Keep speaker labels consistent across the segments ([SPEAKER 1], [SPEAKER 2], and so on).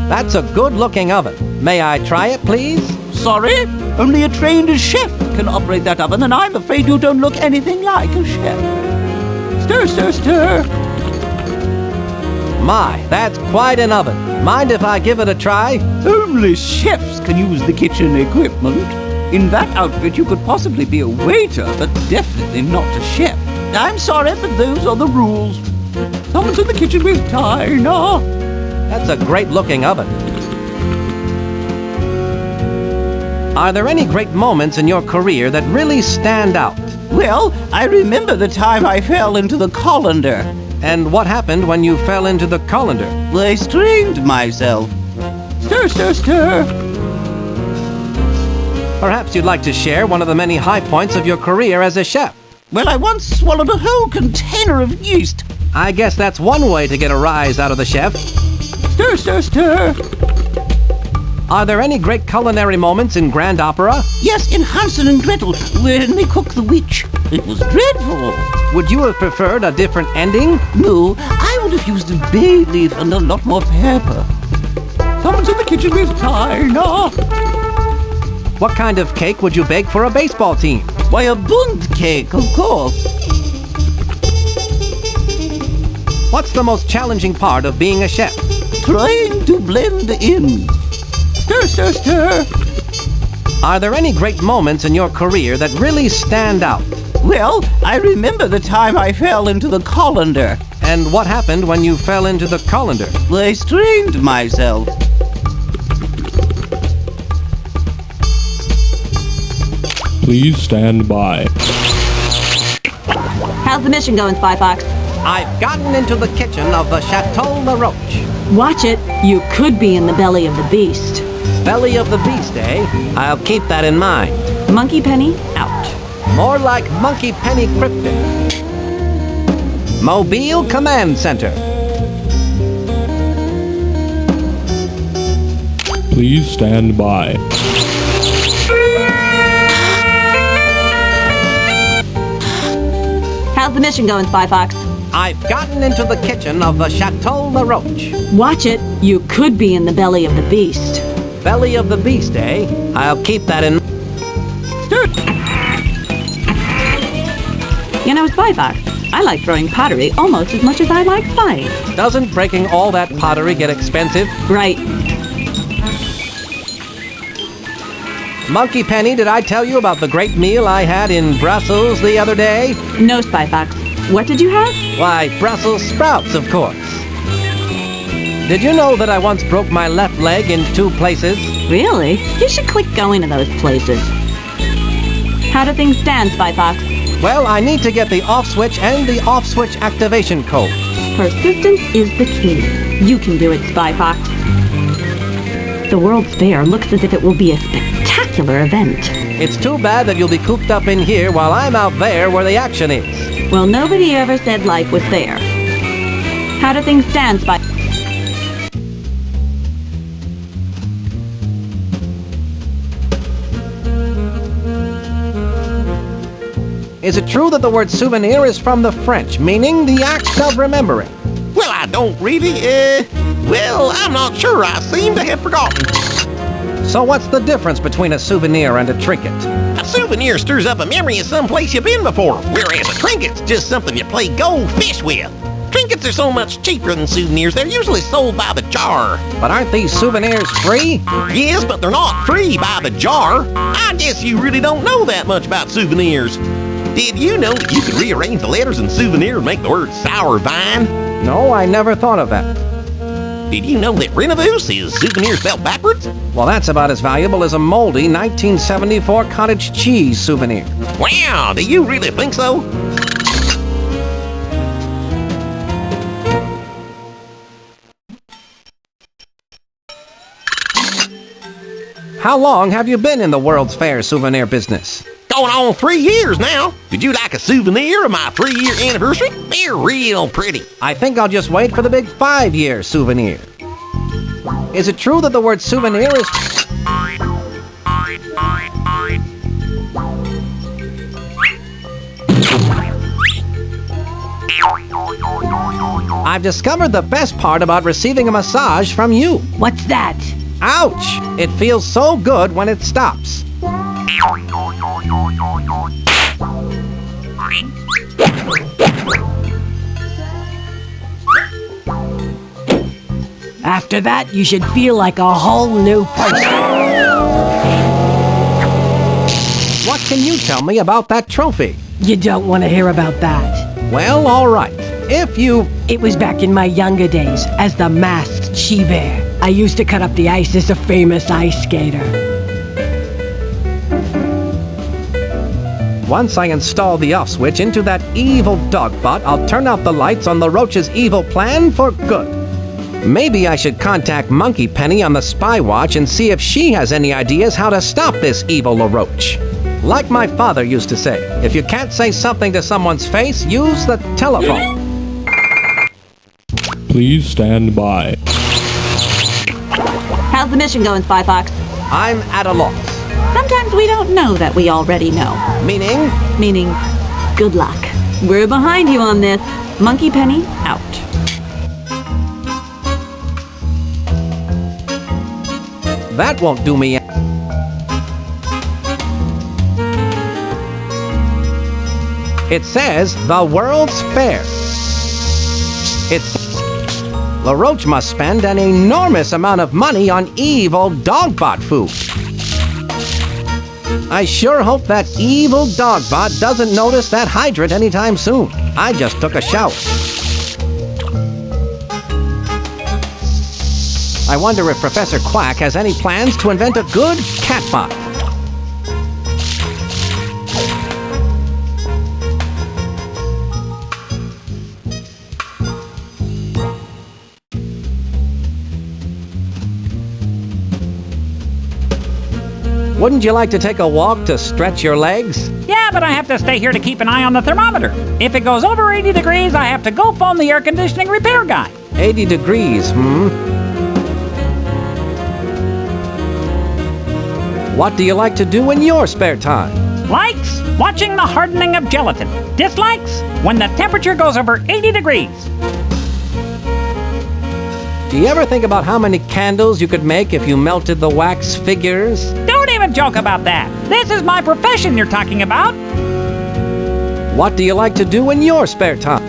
[SPEAKER 1] That's a good-looking oven. May I try it, please?
[SPEAKER 2] Sorry? Only a trained chef can operate that oven, and I'm afraid you don't look anything like a chef. Stir, stir, stir.
[SPEAKER 1] My, that's quite an oven. Mind if I give it a try?
[SPEAKER 2] Only chefs can use the kitchen equipment. In that outfit, you could possibly be a waiter, but definitely not a chef. I'm sorry, but those are the rules. Someone's in the kitchen with Tina.
[SPEAKER 1] That's a great-looking oven. Are there any great moments in your career that really stand out?
[SPEAKER 2] Well, I remember the time I fell into the colander.
[SPEAKER 1] And what happened when you fell into the colander?
[SPEAKER 2] I strained myself. Stir, stir, stir.
[SPEAKER 1] Perhaps you'd like to share one of the many high points of your career as a chef.
[SPEAKER 2] Well, I once swallowed a whole container of yeast.
[SPEAKER 1] I guess that's one way to get a rise out of the chef.
[SPEAKER 2] Stir, stir, stir.
[SPEAKER 1] Are there any great culinary moments in grand opera?
[SPEAKER 2] Yes, in Hansel and Gretel, when they cook the witch. It was dreadful.
[SPEAKER 1] Would you have preferred a different ending?
[SPEAKER 2] No, I would have used a bay leaf and a lot more pepper. Someone's in the kitchen with Tina.
[SPEAKER 1] What kind of cake would you bake for a baseball team?
[SPEAKER 2] Why, a bundt cake, of course.
[SPEAKER 1] What's the most challenging part of being a chef?
[SPEAKER 2] Trying to blend in. Stir, stir, stir.
[SPEAKER 1] Are there any great moments in your career that really stand out?
[SPEAKER 2] Well, I remember the time I fell into the colander.
[SPEAKER 1] And what happened when you fell into the colander?
[SPEAKER 2] I strained myself.
[SPEAKER 3] Please stand by.
[SPEAKER 4] How's the mission going, Spy Fox?
[SPEAKER 1] I've gotten into the kitchen of the Chateau La Roche.
[SPEAKER 4] Watch it. You could be in the belly of the beast.
[SPEAKER 1] Belly of the beast, eh? I'll keep that in mind.
[SPEAKER 4] Monkey Penny, out.
[SPEAKER 1] More like Monkey Penny Cryptic. Mobile Command Center.
[SPEAKER 3] Please stand by.
[SPEAKER 4] How's the mission going, Spy Fox?
[SPEAKER 1] I've gotten into the kitchen of the Chateau La Roche.
[SPEAKER 4] Watch it. You could be in the belly of the beast.
[SPEAKER 1] Belly of the beast, eh? I'll keep that in.
[SPEAKER 4] You know, Spy Fox, I like throwing pottery almost as much as I like fighting.
[SPEAKER 1] Doesn't breaking all that pottery get expensive?
[SPEAKER 4] Right.
[SPEAKER 1] Monkey Penny, did I tell you about the great meal I had in Brussels the other day?
[SPEAKER 4] No, Spy Fox. What did you have?
[SPEAKER 1] Why, Brussels sprouts, of course. Did you know that I once broke my left leg in 2 places?
[SPEAKER 4] Really? You should quit going to those places. How do things stand, Spy Fox?
[SPEAKER 1] Well, I need to get the off switch and the off switch activation code.
[SPEAKER 4] Persistence is the key. You can do it, Spy Fox. The World's Fair looks as if it will be a spectacular event.
[SPEAKER 1] It's too bad that you'll be cooped up in here while I'm out there where the action is.
[SPEAKER 4] Well, nobody ever said life was fair. How do things stand, Spy?
[SPEAKER 1] Is it true that the word souvenir is from the French, meaning the act of remembering?
[SPEAKER 5] Well, I don't really, well, I'm not sure. I seem to have forgotten.
[SPEAKER 1] So what's the difference between a souvenir and a trinket?
[SPEAKER 5] A souvenir stirs up a memory of some place you've been before, whereas a trinket's just something you play go fish with. Trinkets are so much cheaper than souvenirs. They're usually sold by the jar.
[SPEAKER 1] But aren't these souvenirs free?
[SPEAKER 5] Yes, but they're not free by the jar. I guess you really don't know that much about souvenirs. Did you know that you could rearrange the letters in souvenir and make the word sour vine?
[SPEAKER 1] No, I never thought of that.
[SPEAKER 5] Did you know that Renavus is souvenir spelled backwards?
[SPEAKER 1] Well, that's about as valuable as a moldy 1974 cottage cheese souvenir.
[SPEAKER 5] Wow, do you really think so?
[SPEAKER 1] How long have you been in the World's Fair souvenir business?
[SPEAKER 5] Going on 3 years now. Would you like a souvenir of my 3-year anniversary? They're real pretty.
[SPEAKER 1] I think I'll just wait for the big 5-year souvenir. Is it true that the word souvenir is... I've discovered the best part about receiving a massage from you.
[SPEAKER 4] What's that?
[SPEAKER 1] Ouch! It feels so good when it stops.
[SPEAKER 6] After that, you should feel like a whole new person.
[SPEAKER 1] What can you tell me about that trophy?
[SPEAKER 6] You don't want to hear about that.
[SPEAKER 1] Well, all right. If you...
[SPEAKER 6] It was back in my younger days as the masked she-bear. I used to cut up the ice as a famous ice skater.
[SPEAKER 1] Once I install the off switch into that evil dogbot, I'll turn out the lights on the Roach's evil plan for good. Maybe I should contact Monkey Penny on the Spy Watch and see if she has any ideas how to stop this evil LaRoach. Like my father used to say, if you can't say something to someone's face, use the telephone.
[SPEAKER 3] Please stand by.
[SPEAKER 4] How's the mission going, Spy Fox?
[SPEAKER 1] I'm at a loss.
[SPEAKER 4] Sometimes we don't know that we already know.
[SPEAKER 1] Meaning?
[SPEAKER 4] Meaning, good luck. We're behind you on this. Monkey Penny, out.
[SPEAKER 1] That won't do me. It says the World's Fair. LaRoach must spend an enormous amount of money on evil dogbot food. I sure hope that evil dogbot doesn't notice that hydrant anytime soon. I just took a shower. I wonder if Professor Quack has any plans to invent a good catbot. Wouldn't you like to take a walk to stretch your legs?
[SPEAKER 7] Yeah, but I have to stay here to keep an eye on the thermometer. If it goes over 80 degrees, I have to go phone the air conditioning repair guy.
[SPEAKER 1] 80 degrees, What do you like to do in your spare time?
[SPEAKER 7] Likes? Watching the hardening of gelatin. Dislikes? When the temperature goes over 80 degrees.
[SPEAKER 1] Do you ever think about how many candles you could make if you melted the wax figures?
[SPEAKER 7] Don't even joke about that. This is my profession you're talking about.
[SPEAKER 1] What do you like to do in your spare time?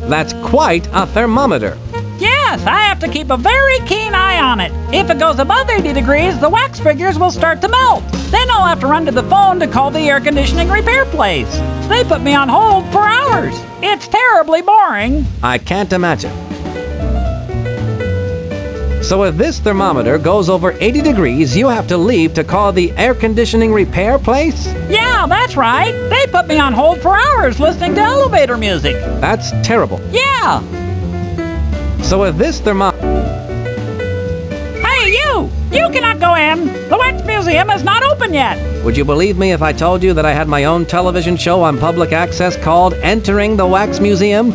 [SPEAKER 1] That's quite a thermometer.
[SPEAKER 7] Yes, I have to keep a very keen eye on it. If it goes above 80 degrees, the wax figures will start to melt. Then I'll have to run to the phone to call the air conditioning repair place. They put me on hold for hours. It's terribly boring.
[SPEAKER 1] I can't imagine. So if this thermometer goes over 80 degrees, you have to leave to call the air conditioning repair place?
[SPEAKER 7] Yeah, that's right. They put me on hold for hours listening to elevator music.
[SPEAKER 1] That's terrible.
[SPEAKER 7] Yeah.
[SPEAKER 1] So if this thermometer...
[SPEAKER 7] Hey, you! You cannot go in. The Wax Museum is not open yet.
[SPEAKER 1] Would you believe me if I told you that I had my own television show on public access called Entering the Wax Museum?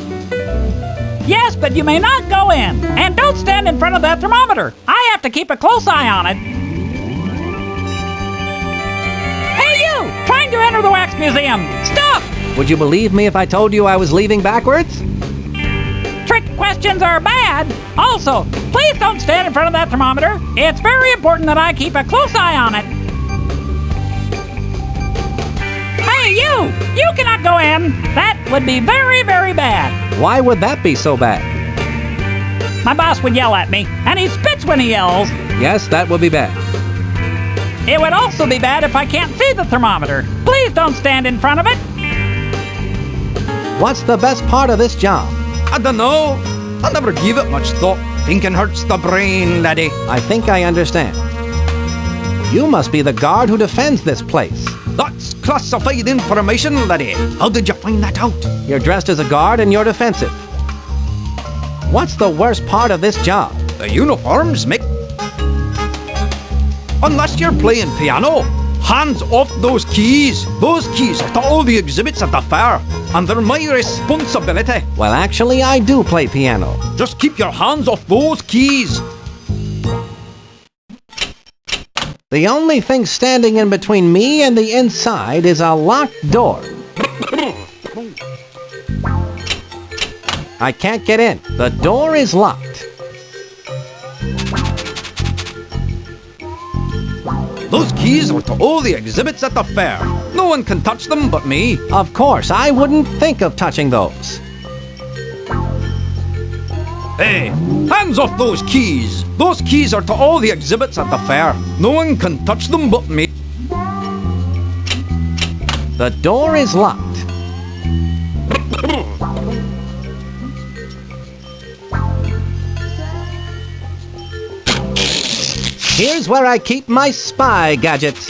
[SPEAKER 7] Yes, but you may not go in. And don't stand in front of that thermometer. I have to keep a close eye on it. Hey, you! Trying to enter the Wax Museum. Stop!
[SPEAKER 1] Would you believe me if I told you I was leaving backwards?
[SPEAKER 7] Trick questions are bad. Also, please don't stand in front of that thermometer. It's very important that I keep a close eye on it. Hey, you! You cannot go in. That would be very, very bad.
[SPEAKER 1] Why would that be so bad?
[SPEAKER 7] My boss would yell at me, and he spits when he yells.
[SPEAKER 1] Yes, that would be bad.
[SPEAKER 7] It would also be bad if I can't see the thermometer. Please don't stand in front of it.
[SPEAKER 1] What's the best part of this job?
[SPEAKER 2] I don't know. I never give it much thought. Thinking hurts the brain, laddie.
[SPEAKER 1] I think I understand. You must be the guard who defends this place.
[SPEAKER 2] That's classified information, laddie. How did you find that out?
[SPEAKER 1] You're dressed as a guard and you're defensive. What's the worst part of this job?
[SPEAKER 2] The uniforms make... Unless you're playing piano, hands off those keys. Those keys are to all the exhibits at the fair, and they're my responsibility.
[SPEAKER 1] Well, actually, I do play piano.
[SPEAKER 2] Just keep your hands off those keys.
[SPEAKER 1] The only thing standing in between me and the inside is a locked door. I can't get in. The door is locked.
[SPEAKER 2] Those keys are to all the exhibits at the fair. No one can touch them but me.
[SPEAKER 1] Of course, I wouldn't think of touching those.
[SPEAKER 2] Hey, hands off those keys. Those keys are to all the exhibits at the fair. No one can touch them but me.
[SPEAKER 1] The door is locked. Here's where I keep my spy gadgets.